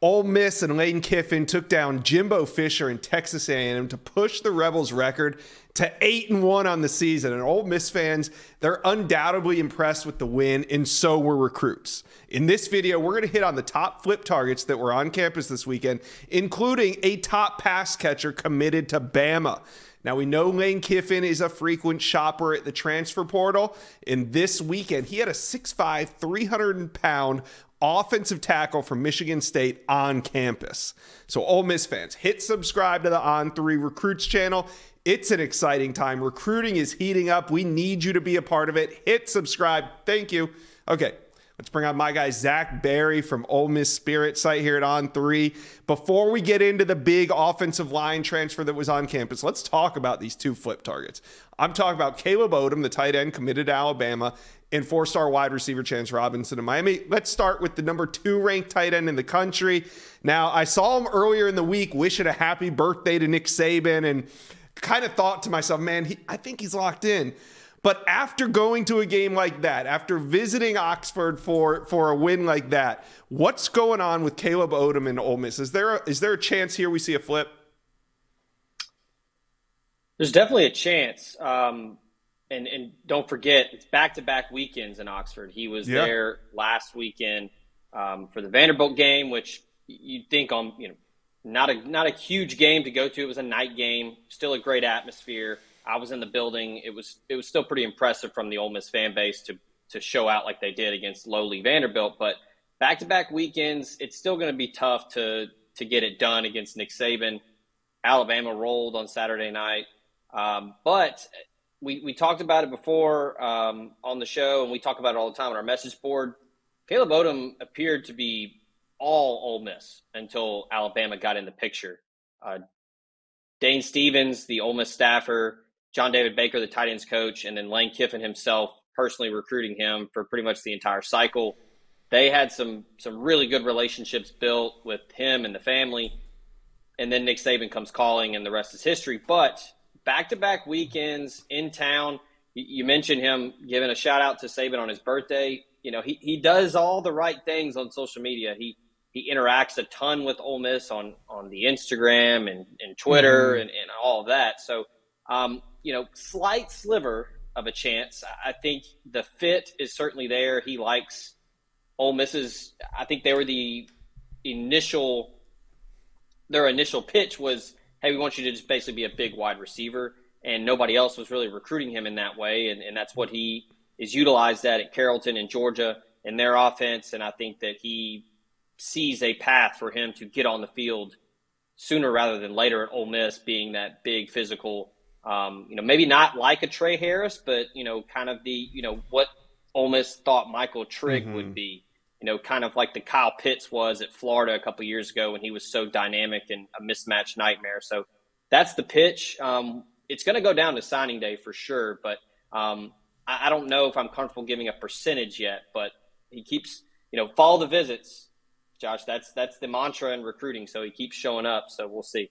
Ole Miss and Lane Kiffin took down Jimbo Fisher and Texas A&M to push the Rebels' record to 8-1 on the season. And Ole Miss fans, they're undoubtedly impressed with the win, and so were recruits. In this video, we're going to hit on the top flip targets that were on campus this weekend, including a top pass catcher committed to Bama. Now, we know Lane Kiffin is a frequent shopper at the transfer portal, and this weekend he had a 6'5", 300-pound offensive tackle from Michigan State on campus. So Ole Miss fans, hit subscribe to the On3 Recruits channel. It's an exciting time. Recruiting is heating up. We need you to be a part of it. Hit subscribe. Thank you. Okay, let's bring on my guy, Zach Berry from Ole Miss Spirit site here at On3. Before we get into the big offensive line transfer that was on campus, let's talk about these two flip targets. I'm talking about Caleb Odum, the tight end committed to Alabama, and 4-star wide receiver Chance Robinson in Miami. Let's start with the number 2 ranked tight end in the country. Now, I saw him earlier in the week wishing a happy birthday to Nick Saban and kind of thought to myself, man, I think he's locked in. But after going to a game like that, after visiting Oxford for a win like that, what's going on with Caleb Odum and Ole Miss? Is there a chance here we see a flip? There's definitely a chance. And don't forget, it's back-to-back weekends in Oxford. He was there last weekend for the Vanderbilt game, which you'd think not a huge game to go to. It was a night game, still a great atmosphere. I was in the building. It was still pretty impressive from the Ole Miss fan base to show out like they did against lowly Vanderbilt. But back-to-back weekends, it's still going to be tough to get it done against Nick Saban. Alabama rolled on Saturday night. But we talked about it before on the show, and we talk about it all the time on our message board. Caleb Odum appeared to be all Ole Miss until Alabama got in the picture. Dane Stevens, the Ole Miss staffer, John David Baker, the tight ends coach, and then Lane Kiffin himself personally recruiting him for pretty much the entire cycle. They had some really good relationships built with him and the family. And then Nick Saban comes calling, and the rest is history. But back-to-back weekends in town, you mentioned him giving a shout-out to Saban on his birthday. You know, he does all the right things on social media. He interacts a ton with Ole Miss on the Instagram and Twitter and all of that. So, slight sliver of a chance. I think the fit is certainly there. He likes Ole Miss's. I think they were their initial pitch was, hey, we want you to just basically be a big wide receiver. And nobody else was really recruiting him in that way. And that's what he is utilized at Carrollton and Georgia in their offense. And I think that he sees a path for him to get on the field sooner rather than later at Ole Miss, being that big physical, maybe not like a Trey Harris, but, kind of the, what Ole Miss thought Michael Trigg would be, kind of like the Kyle Pitts was at Florida a couple of years ago when he was so dynamic and a mismatch nightmare. So that's the pitch. It's going to go down to signing day for sure, but I don't know if I'm comfortable giving a percentage yet, but he keeps, follow the visits. Josh, that's the mantra in recruiting, so he keeps showing up, so we'll see.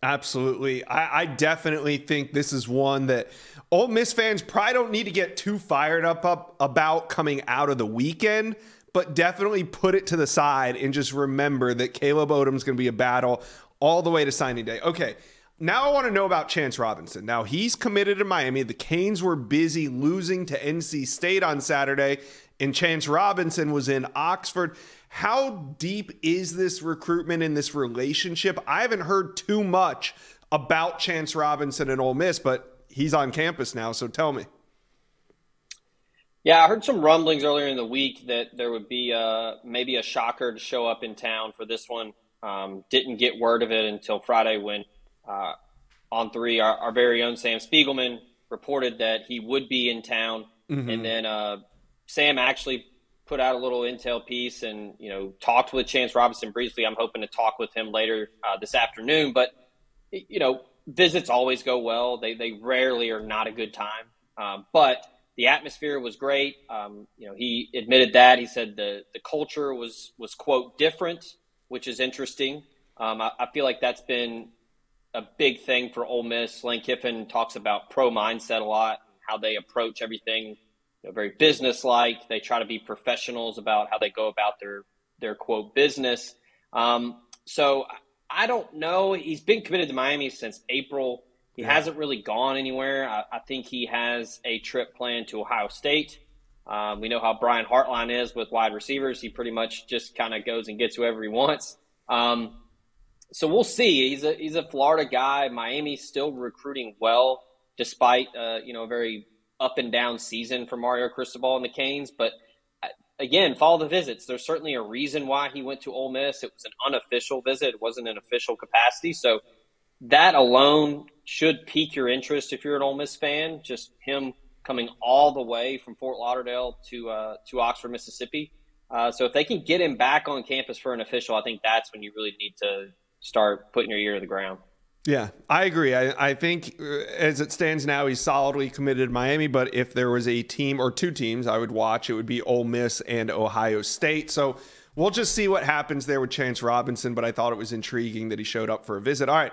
Absolutely. I definitely think this is one that Ole Miss fans probably don't need to get too fired up about coming out of the weekend, but definitely put it to the side and just remember that Caleb Odom is going to be a battle all the way to signing day. Okay, now I want to know about Chance Robinson. Now, he's committed to Miami. The Canes were busy losing to NC State on Saturday, and Chance Robinson was in Oxford. How deep is this recruitment and this relationship? I haven't heard too much about Chance Robinson and Ole Miss, but he's on campus now, so tell me. Yeah, I heard some rumblings earlier in the week that there would be maybe a shocker to show up in town for this one. Didn't get word of it until Friday when On3, our very own Sam Spiegelman, reported that he would be in town. And then Sam actually put out a little intel piece and, talked with Chance Robinson briefly. I'm hoping to talk with him later this afternoon. But, visits always go well. They rarely are not a good time. But the atmosphere was great. He admitted that. He said the culture was, quote, different, which is interesting. I feel like that's been a big thing for Ole Miss. Lane Kiffin talks about pro mindset a lot, how they approach everything, very business-like. They try to be professionals about how they go about their quote, business. So I don't know. He's been committed to Miami since April. He hasn't really gone anywhere. I think he has a trip planned to Ohio State. We know how Brian Hartline is with wide receivers. He pretty much just kind of goes and gets whoever he wants. So we'll see. He's a Florida guy. Miami's still recruiting well, despite a very up and down season for Mario Cristobal and the Canes. But again, follow the visits. There's certainly a reason why he went to Ole Miss. It was an unofficial visit. It wasn't an official capacity. So that alone should pique your interest if you're an Ole Miss fan. Just him coming all the way from Fort Lauderdale to Oxford, Mississippi. So if they can get him back on campus for an official, I think that's when you really need to start putting your ear to the ground. Yeah, I agree. I think as it stands now, he's solidly committed to Miami, but if there was a team or two teams I would watch, it would be Ole Miss and Ohio State. So we'll just see what happens there with Chance Robinson, but I thought it was intriguing that he showed up for a visit. All right,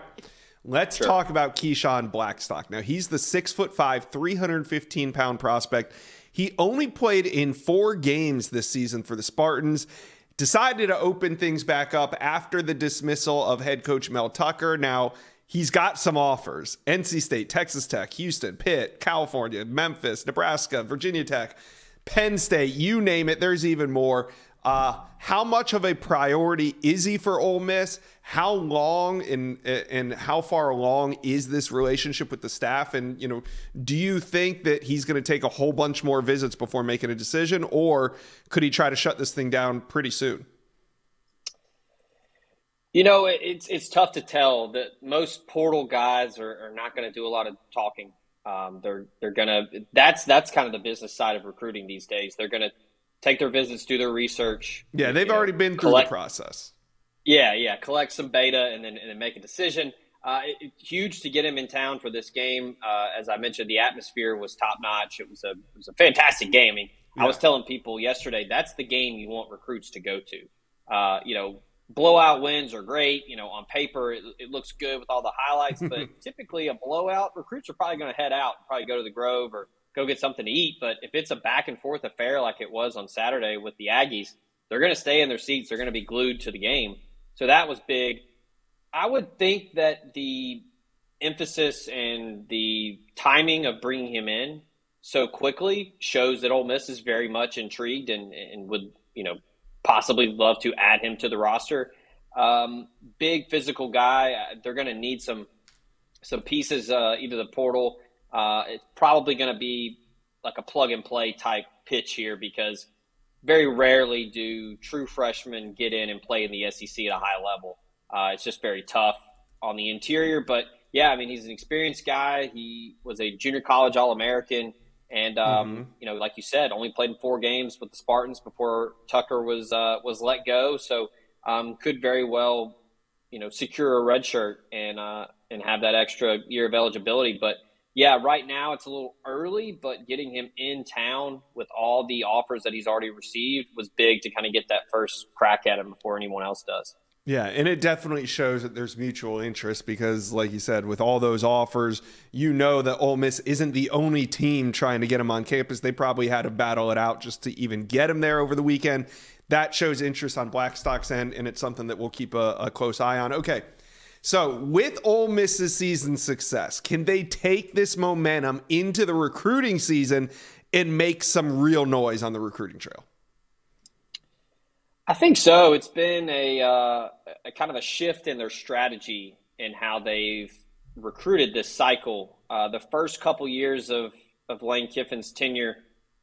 let's talk about Keyshawn Blackstock. Now, he's the 6'5", 315-pound prospect. He only played in 4 games this season for the Spartans. Decided to open things back up after the dismissal of head coach Mel Tucker. Now, he's got some offers. NC State, Texas Tech, Houston, Pitt, California, Memphis, Nebraska, Virginia Tech, Penn State, you name it. There's even more. How much of a priority is he for Ole Miss? How long and how far along is this relationship with the staff? And, do you think that he's going to take a whole bunch more visits before making a decision, or could he try to shut this thing down pretty soon? It's tough to tell. That most portal guys are not going to do a lot of talking. They're gonna. That's kind of the business side of recruiting these days. They're gonna take their visits, do their research. Yeah, they've already been through the process. Yeah, collect some beta and then make a decision. It's huge to get him in town for this game. As I mentioned, the atmosphere was top notch. It was a fantastic game. I mean, I was telling people yesterday that's the game you want recruits to go to. Blowout wins are great. On paper it looks good with all the highlights, but typically a blowout, recruits are probably going to head out and probably go to the Grove or go get something to eat. But if it's a back and forth affair like it was on Saturday with the Aggies, they're going to stay in their seats. They're going to be glued to the game. So that was big. I would think that the emphasis and the timing of bringing him in so quickly shows that Ole Miss is very much intrigued and would, possibly love to add him to the roster. Big physical guy. They're going to need some pieces, either the portal. It's probably going to be like a plug-and-play type pitch here because very rarely do true freshmen get in and play in the SEC at a high level. It's just very tough on the interior. But, yeah, I mean, he's an experienced guy. He was a junior college All-American. And, like you said, only played in 4 games with the Spartans before Tucker was let go. So could very well, secure a red shirt and have that extra year of eligibility. But, yeah, right now it's a little early, but getting him in town with all the offers that he's already received was big to kind of get that first crack at him before anyone else does. Yeah, and it definitely shows that there's mutual interest because, like you said, with all those offers, that Ole Miss isn't the only team trying to get him on campus. They probably had to battle it out just to even get him there over the weekend. That shows interest on Blackstock's end, and it's something that we'll keep a close eye on. Okay, so with Ole Miss's season success, can they take this momentum into the recruiting season and make some real noise on the recruiting trail? I think so. It's been a kind of a shift in their strategy in how they've recruited this cycle. The first couple years of Lane Kiffin's tenure,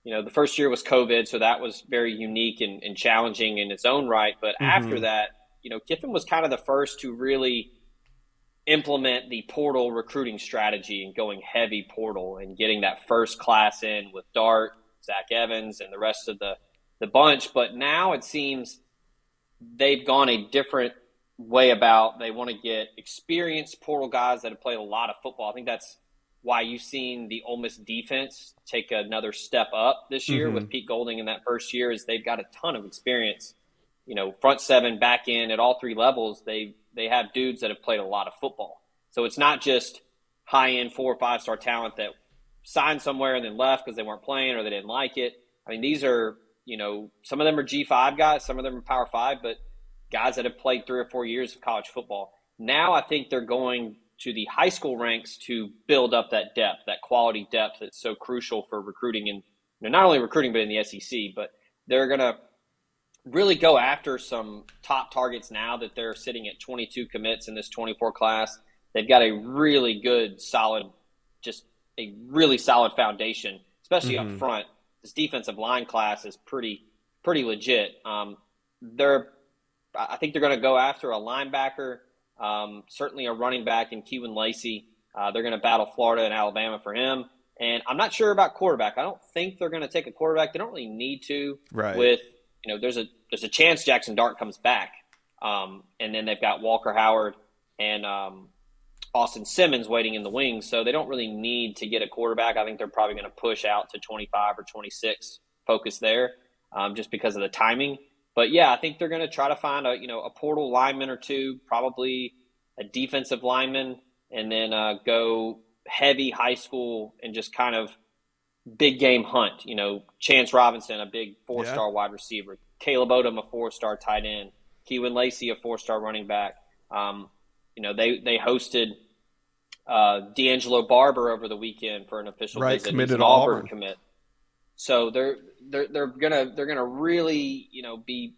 the first year was COVID, so that was very unique and challenging in its own right. But after that, Kiffin was kind of the first to really implement the portal recruiting strategy and going heavy portal and getting that first class in with Dart, Zach Evans, and the rest of the bunch. But now it seems they've gone a different way about. They want to get experienced portal guys that have played a lot of football. I think that's why you've seen the Ole Miss defense take another step up this year with Pete Golding in that first year, is they've got a ton of experience. Front seven, back end, at all 3 levels, they have dudes that have played a lot of football. So it's not just high-end 4 or 5-star talent that signed somewhere and then left because they weren't playing or they didn't like it. I mean, these are, some of them are G5 guys, some of them are Power 5, but guys that have played 3 or 4 years of college football. Now I think they're going to the high school ranks to build up that depth, that quality depth that's so crucial for recruiting, and not only recruiting but in the SEC. But they're going to really go after some top targets now that they're sitting at 22 commits in this 24 class. They've got a really good, solid, just a really solid foundation, especially up front. This defensive line class is pretty legit. I think they're going to go after a linebacker, certainly a running back in Kiffin. They're going to battle Florida and Alabama for him. And I'm not sure about quarterback. I don't think they're going to take a quarterback. They don't really need to. Right. With, there's a chance Jackson Dart comes back. And then they've got Walker Howard and Austin Simmons waiting in the wings. So they don't really need to get a quarterback. I think they're probably going to push out to 25 or 26, focus there, just because of the timing. But yeah, I think they're going to try to find a portal lineman or two, probably a defensive lineman, and then go heavy high school and just kind of big game hunt. Chance Robinson, a big 4-star wide receiver, Caleb Odum, a 4-star tight end, Kiffin, a 4-star running back. They hosted D'Angelo Barber over the weekend for an official visit. Committed to Auburn commit. So they're gonna really be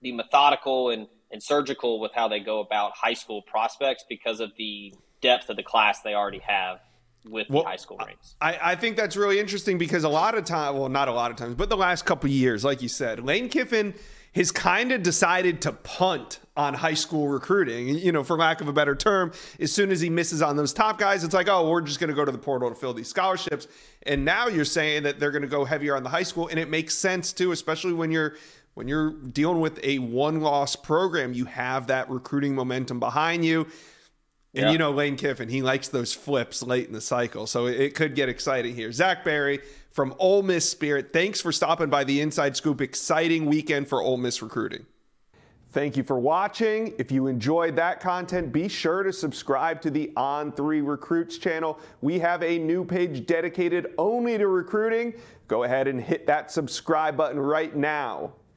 methodical and surgical with how they go about high school prospects because of the depth of the class they already have with the high school ranks. I think that's really interesting because a lot of time, well, not a lot of times, but the last couple of years, like you said, Lane Kiffin has kind of decided to punt on high school recruiting, for lack of a better term. As soon as he misses on those top guys, it's like, oh, we're just going to go to the portal to fill these scholarships. And now you're saying that they're going to go heavier on the high school. And it makes sense too, especially when you're dealing with a one-loss program. You have that recruiting momentum behind you. And Lane Kiffin, he likes those flips late in the cycle. So it could get exciting here. Zach Berry from Ole Miss Spirit, thanks for stopping by the Inside Scoop. Exciting weekend for Ole Miss recruiting. Thank you for watching. If you enjoyed that content, be sure to subscribe to the On3 Recruits channel. We have a new page dedicated only to recruiting. Go ahead and hit that subscribe button right now.